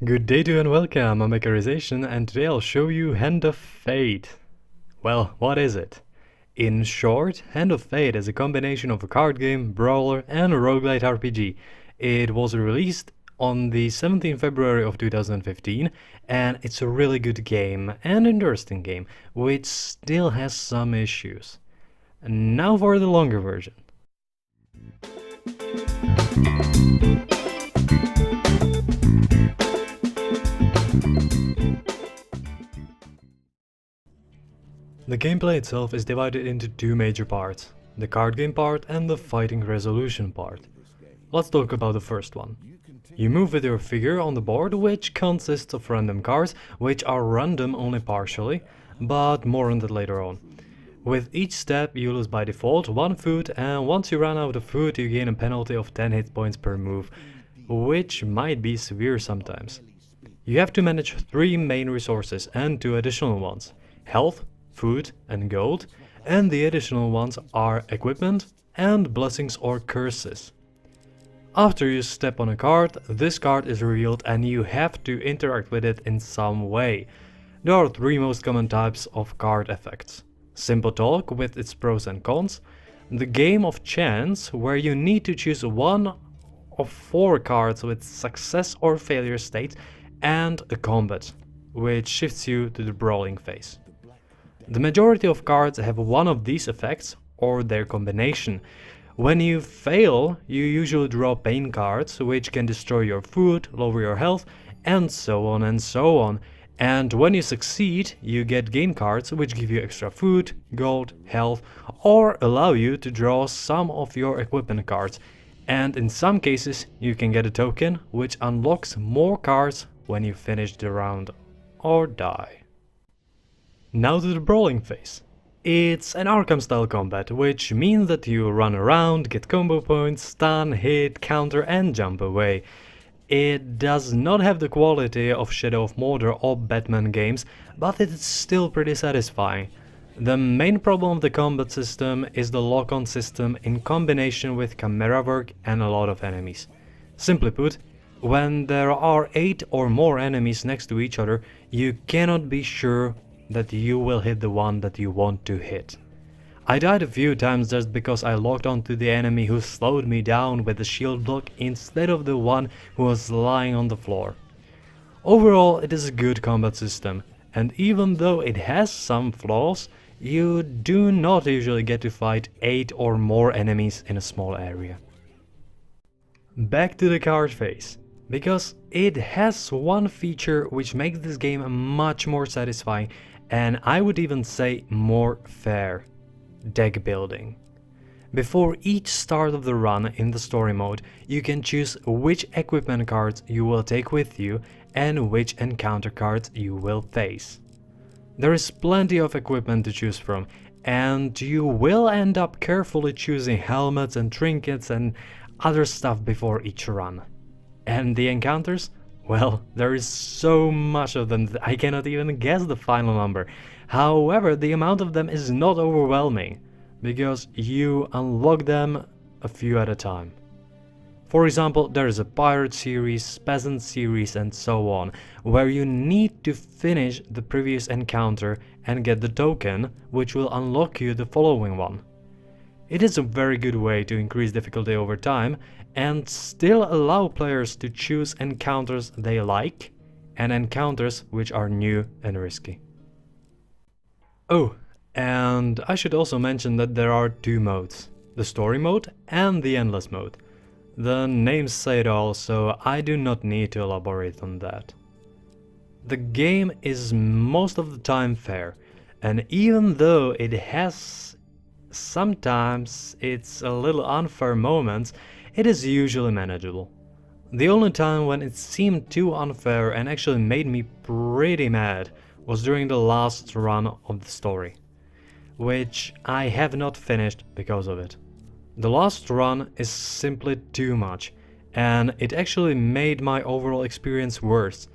Good day to you and welcome, I'm Mechanization, and today I'll show you Hand of Fate. Well, what is it? In short, Hand of Fate is a combination of a card game, brawler and a roguelite RPG. It was released on the 17th February of 2015 and it's a really good game and interesting game, which still has some issues. And now for the longer version. The gameplay itself is divided into two major parts, the card game part and the fighting resolution part. Let's talk about the first one. You move with your figure on the board, which consists of random cards, which are random only partially, but more on that later on. With each step you lose by default 1 food, and once you run out of food you gain a penalty of 10 hit points per move, which might be severe sometimes. You have to manage 3 main resources and 2 additional ones, health, food and gold, and the additional ones are equipment and blessings or curses. After you step on a card, this card is revealed and you have to interact with it in some way. There are 3 most common types of card effects. Simple talk with its pros and cons, the game of chance where you need to choose one of 4 cards with success or failure states, and a combat, which shifts you to the brawling phase. The majority of cards have one of these effects or their combination. When you fail, you usually draw pain cards, which can destroy your food, lower your health, and so on and so on. And when you succeed, you get gain cards, which give you extra food, gold, health, or allow you to draw some of your equipment cards. And in some cases, you can get a token, which unlocks more cards when you finish the round or die. Now to the brawling phase. It's an Arkham style combat, which means that you run around, get combo points, stun, hit, counter and jump away. It does not have the quality of Shadow of Mordor or Batman games, but it's still pretty satisfying. The main problem of the combat system is the lock-on system in combination with camera work and a lot of enemies. Simply put, when there are 8 or more enemies next to each other, you cannot be sure that you will hit the one that you want to hit. I died a few times just because I locked onto the enemy who slowed me down with the shield block instead of the one who was lying on the floor. Overall, it is a good combat system, and even though it has some flaws, you do not usually get to fight 8 or more enemies in a small area. Back to the card phase, because it has one feature which makes this game much more satisfying, and I would even say more fair: deck building. Before each start of the run in the story mode, you can choose which equipment cards you will take with you and which encounter cards you will face. There is plenty of equipment to choose from, and you will end up carefully choosing helmets and trinkets and other stuff before each run. And the encounters? Well, there is so much of them that I cannot even guess the final number. However, the amount of them is not overwhelming, because you unlock them a few at a time. For example, there is a pirate series, peasant series and so on, where you need to finish the previous encounter and get the token, which will unlock you the following one. It is a very good way to increase difficulty over time and still allow players to choose encounters they like and encounters which are new and risky. Oh, and I should also mention that there are 2 modes, the story mode and the endless mode. The names say it all, so I do not need to elaborate on that. The game is most of the time fair, and even though it has sometimes it's a little unfair moments, it is usually manageable. The only time when it seemed too unfair and actually made me pretty mad was during the last run of the story, which I have not finished because of it. The last run is simply too much, and it actually made my overall experience worse.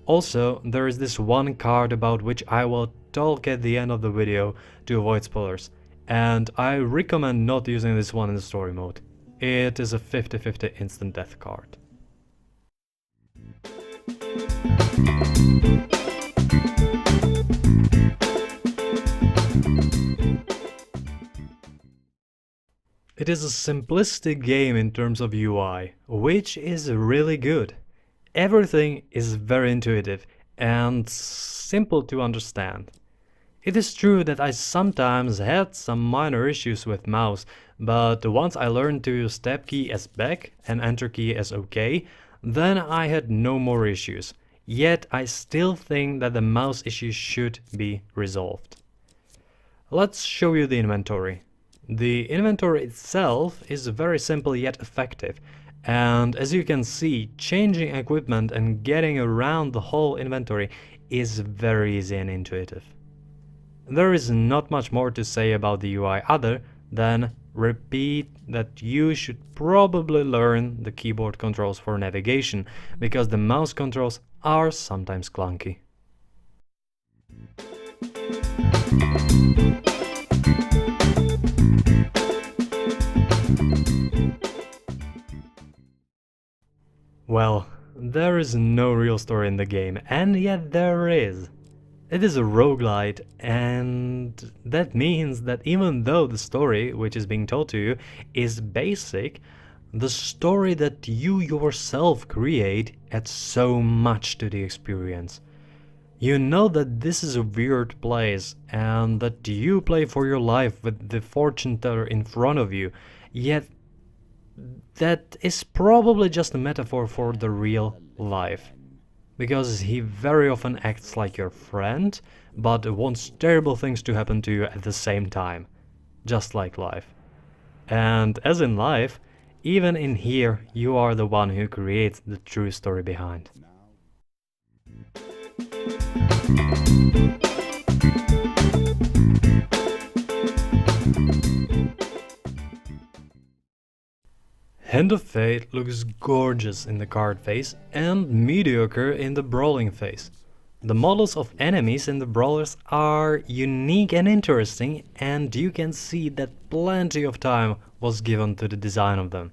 Also, there is this one card about which I will talk at the end of the video to avoid spoilers, and I recommend not using this one in the story mode. it is a 50-50 instant death card. It is a simplistic game in terms of UI, which is really good. Everything is very intuitive and simple to understand. It is true that I sometimes had some minor issues with mouse, but once I learned to use tab key as back and enter key as OK, then I had no more issues. Yet I still think that the mouse issues should be resolved. Let's show you the inventory. The inventory itself is very simple yet effective, and as you can see, changing equipment and getting around the whole inventory is very easy and intuitive. There is not much more to say about the UI other than repeat that you should probably learn the keyboard controls for navigation, because the mouse controls are sometimes clunky. Well, there is no real story in the game, and yet there is. It is a roguelite, and that means that even though the story which is being told to you is basic, the story that you yourself create adds so much to the experience. You know that this is a weird place and that you play for your life with the fortune teller in front of you, yet that is probably just a metaphor for the real life. Because he very often acts like your friend, but wants terrible things to happen to you at the same time. Just like life. And as in life, even in here, you are the one who creates the true story behind. Hand of Fate looks gorgeous in the card phase and mediocre in the brawling phase. The models of enemies in the brawlers are unique and interesting, and you can see that plenty of time was given to the design of them,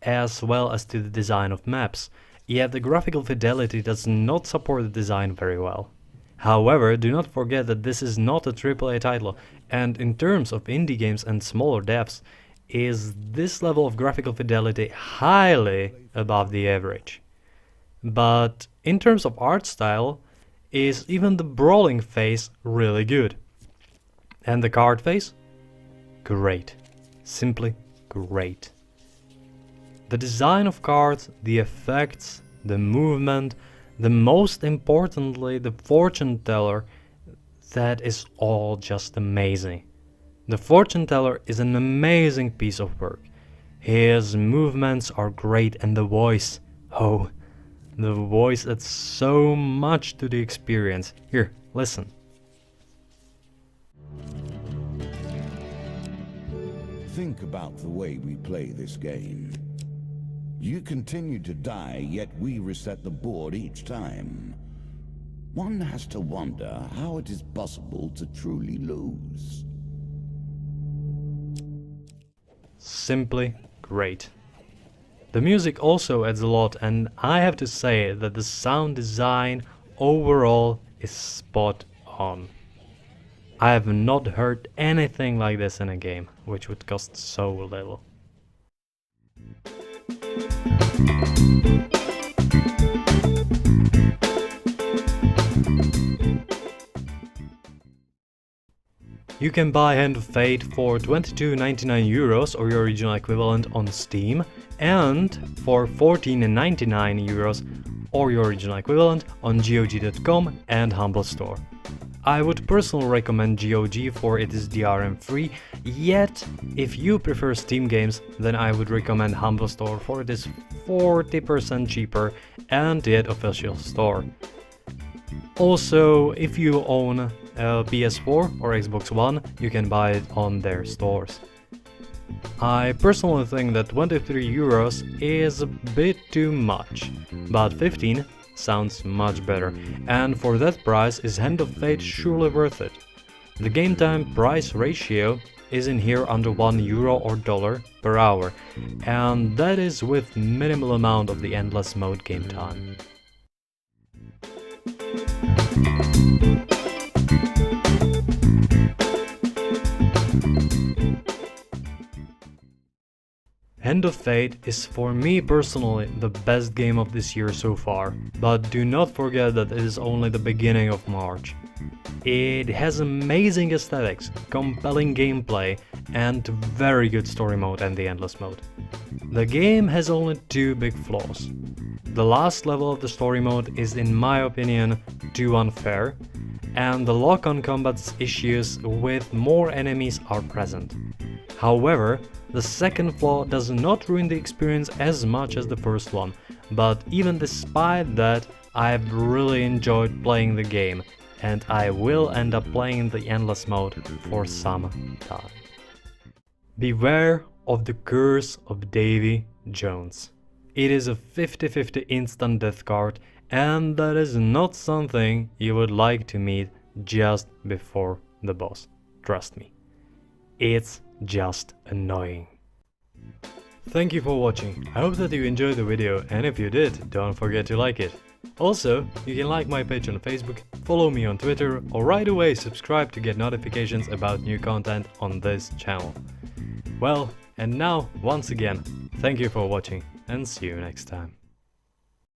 as well as to the design of maps, yet the graphical fidelity does not support the design very well. However, do not forget that this is not a AAA title, and in terms of indie games and smaller devs, is this level of graphical fidelity highly above the average. But in terms of art style, is even the brawling phase really good. And the card phase? Great. Simply great. The design of cards, the effects, the movement, the most importantly the fortune teller, that is all just amazing. The fortune teller is an amazing piece of work. His movements are great, and the voice, oh, the voice adds so much to the experience. Here, listen. Think about the way we play this game. You continue to die, yet we reset the board each time. One has to wonder how it is possible to truly lose. Simply great. The music also adds a lot, and I have to say that the sound design overall is spot on. I have not heard anything like this in a game, which would cost so little. You can buy Hand of Fate for 22.99 euros or your original equivalent on Steam, and for 14.99 euros or your original equivalent on GOG.com and Humble Store. I would personally recommend GOG for it is DRM free, yet if you prefer Steam games, then I would recommend Humble Store for it is 40% cheaper and yet official store. Also, if you own a PS4 or Xbox One, you can buy it on their stores. I personally think that 23 euros is a bit too much, but 15 sounds much better, and for that price is Hand of Fate surely worth it. The game time price ratio is in here under €1 or dollar per hour, and that is with minimal amount of the endless mode game time. End of Fate is for me personally the best game of this year so far, but do not forget that it is only the beginning of March. It has amazing aesthetics, compelling gameplay, and very good story mode and the endless mode. The game has only two big flaws. The last level of the story mode is, in my opinion, too unfair, and the lock-on combat issues with more enemies are present. However, the second flaw does not ruin the experience as much as the first one, but even despite that, I've really enjoyed playing the game, and I will end up playing the endless mode for some time. Beware of the curse of Davy Jones. It is a 50-50 instant death card, and that is not something you would like to meet just before the boss. Trust me. It's just annoying. Thank you for watching. I hope that you enjoyed the video, and if you did, don't forget to like it. Also, you can like my page on Facebook, follow me on Twitter, or right away subscribe to get notifications about new content on this channel. Well, and now, once again, thank you for watching, and see you next time.